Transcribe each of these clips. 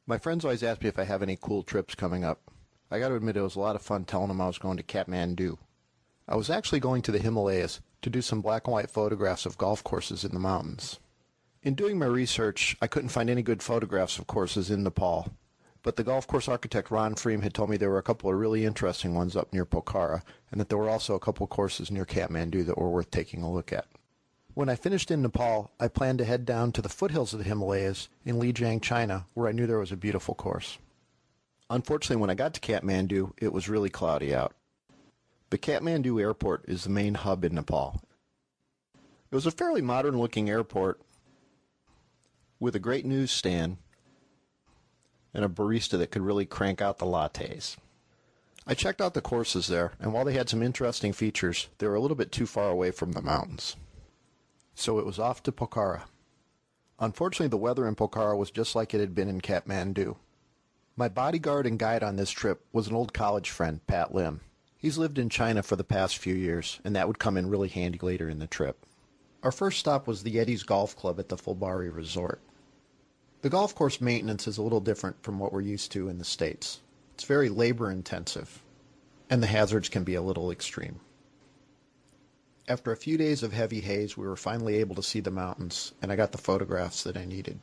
My friends always ask me if I have any cool trips coming up. I gotta admit it was a lot of fun telling them I was going to Kathmandu. I was actually going to the Himalayas to do some black and white photographs of golf courses in the mountains. In doing my research, I couldn't find any good photographs of courses in Nepal, but the golf course architect Ron Freem had told me there were a couple of really interesting ones up near Pokhara, and that there were also a couple of courses near Kathmandu that were worth taking a look at. When I finished in Nepal, I planned to head down to the foothills of the Himalayas in Lijiang, China, where I knew there was a beautiful course. Unfortunately, when I got to Kathmandu, it was really cloudy out. The Kathmandu airport is the main hub in Nepal. It was a fairly modern-looking airport with a great newsstand and a barista that could really crank out the lattes. I checked out the courses there, and while they had some interesting features, they were a little bit too far away from the mountains. So it was off to Pokhara. Unfortunately, the weather in Pokhara was just like it had been in Kathmandu. My bodyguard and guide on this trip was an old college friend, Pat Lim. He's lived in China for the past few years, and that would come in really handy later in the trip. Our first stop was the Yetis Golf Club at the Furore Resort. The golf course maintenance is a little different from what we're used to in the States. It's very labor-intensive, and the hazards can be a little extreme. After a few days of heavy haze, we were finally able to see the mountains, and I got the photographs that I needed.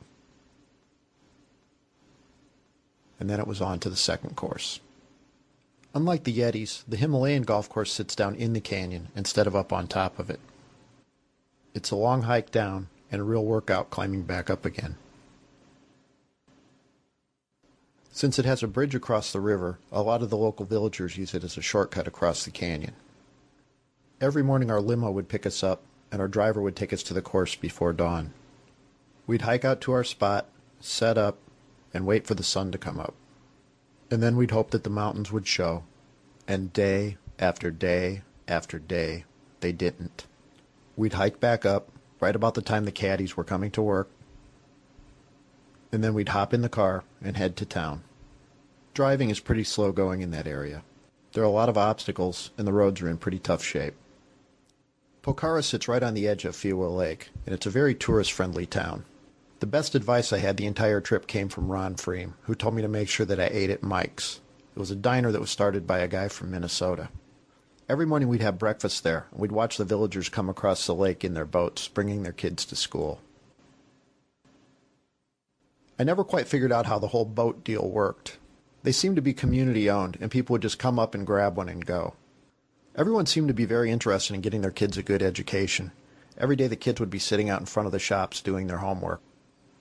And then it was on to the second course. Unlike the Yetis, the Himalayan golf course sits down in the canyon instead of up on top of it. It's a long hike down and a real workout climbing back up again. Since it has a bridge across the river, a lot of the local villagers use it as a shortcut across the canyon. Every morning our limo would pick us up, and our driver would take us to the course before dawn. We'd hike out to our spot, set up, and wait for the sun to come up. And then we'd hope that the mountains would show, and day after day after day, they didn't. We'd hike back up, right about the time the caddies were coming to work, and then we'd hop in the car and head to town. Driving is pretty slow going in that area. There are a lot of obstacles, and the roads are in pretty tough shape. Pokhara sits right on the edge of Furore Lake, and it's a very tourist-friendly town. The best advice I had the entire trip came from Ron Freem, who told me to make sure that I ate at Mike's. It was a diner that was started by a guy from Minnesota. Every morning we'd have breakfast there, and we'd watch the villagers come across the lake in their boats, bringing their kids to school. I never quite figured out how the whole boat deal worked. They seemed to be community-owned, and people would just come up and grab one and go. Everyone seemed to be very interested in getting their kids a good education. Every day the kids would be sitting out in front of the shops doing their homework.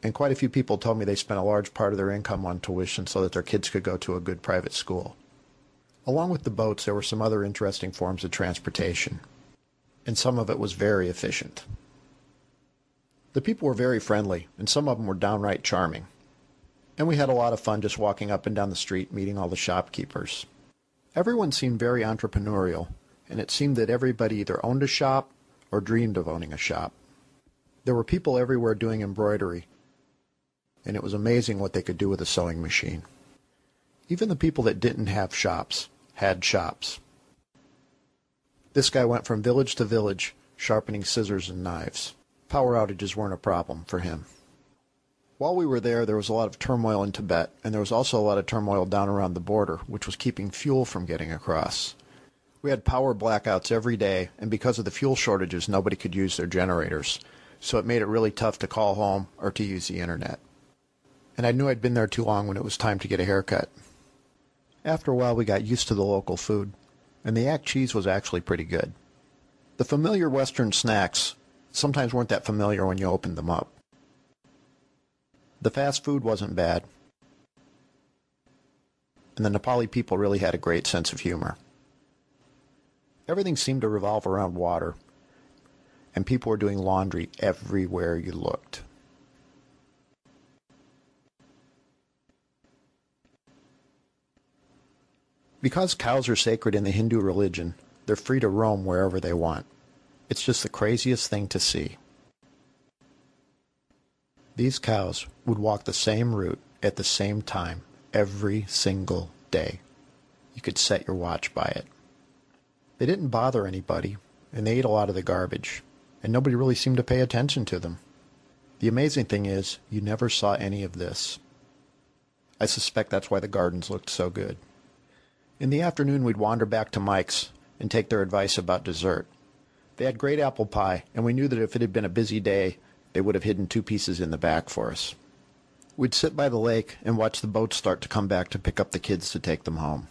And quite a few people told me they spent a large part of their income on tuition so that their kids could go to a good private school. Along with the boats, there were some other interesting forms of transportation. And some of it was very efficient. The people were very friendly, and some of them were downright charming. And we had a lot of fun just walking up and down the street meeting all the shopkeepers. Everyone seemed very entrepreneurial, and it seemed that everybody either owned a shop or dreamed of owning a shop. There were people everywhere doing embroidery, and it was amazing what they could do with a sewing machine. Even the people that didn't have shops had shops. This guy went from village to village, sharpening scissors and knives. Power outages weren't a problem for him. While we were there was a lot of turmoil in Tibet, and there was also a lot of turmoil down around the border, which was keeping fuel from getting across. We had power blackouts every day, and because of the fuel shortages, nobody could use their generators, so it made it really tough to call home or to use the internet. And I knew I'd been there too long when it was time to get a haircut. After a while, we got used to the local food, and the yak cheese was actually pretty good. The familiar Western snacks sometimes weren't that familiar when you opened them up. The fast food wasn't bad, and the Nepali people really had a great sense of humor. Everything seemed to revolve around water, and people were doing laundry everywhere you looked. Because cows are sacred in the Hindu religion, they're free to roam wherever they want. It's just the craziest thing to see. These cows would walk the same route at the same time every single day. You could set your watch by it. They didn't bother anybody, and they ate a lot of the garbage, and nobody really seemed to pay attention to them. The amazing thing is, you never saw any of this. I suspect that's why the gardens looked so good. In the afternoon, we'd wander back to Mike's and take their advice about dessert. They had great apple pie, and we knew that if it had been a busy day, they would have hidden 2 pieces in the back for us. We'd sit by the lake and watch the boats start to come back to pick up the kids to take them home.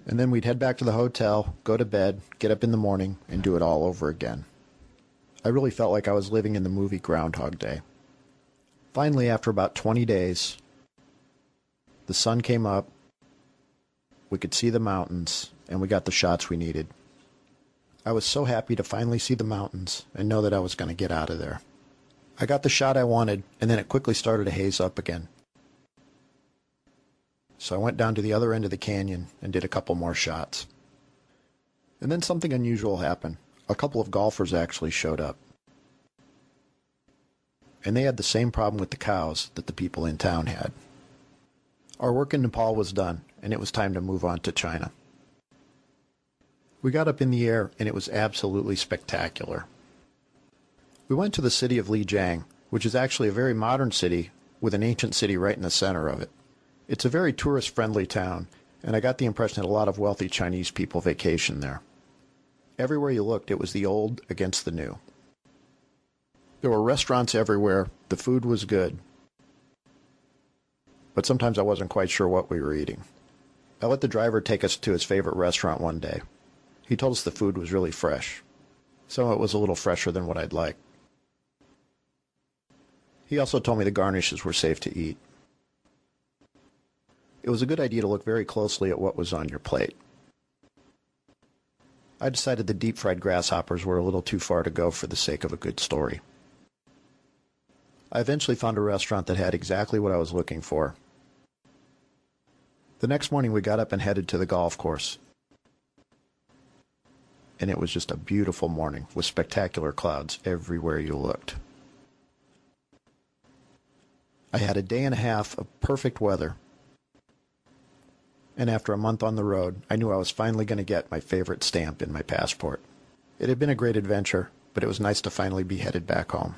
And then we'd head back to the hotel, go to bed, get up in the morning, and do it all over again. I really felt like I was living in the movie Groundhog Day. Finally, after about 20 days, the sun came up, we could see the mountains, and we got the shots we needed. I was so happy to finally see the mountains and know that I was going to get out of there. I got the shot I wanted, and then it quickly started to haze up again. So I went down to the other end of the canyon and did a couple more shots. And then something unusual happened. A couple of golfers actually showed up. And they had the same problem with the cows that the people in town had. Our work in Nepal was done, and it was time to move on to China. We got up in the air, and it was absolutely spectacular. We went to the city of Lijiang, which is actually a very modern city with an ancient city right in the center of it. It's a very tourist-friendly town, and I got the impression that a lot of wealthy Chinese people vacation there. Everywhere you looked, it was the old against the new. There were restaurants everywhere, the food was good, but sometimes I wasn't quite sure what we were eating. I let the driver take us to his favorite restaurant one day. He told us the food was really fresh. Some of it was a little fresher than what I'd like. He also told me the garnishes were safe to eat. It was a good idea to look very closely at what was on your plate. I decided the deep-fried grasshoppers were a little too far to go for the sake of a good story. I eventually found a restaurant that had exactly what I was looking for. The next morning we got up and headed to the golf course. And it was just a beautiful morning with spectacular clouds everywhere you looked. I had a day and a half of perfect weather. And after a month on the road, I knew I was finally going to get my favorite stamp in my passport. It had been a great adventure, but it was nice to finally be headed back home.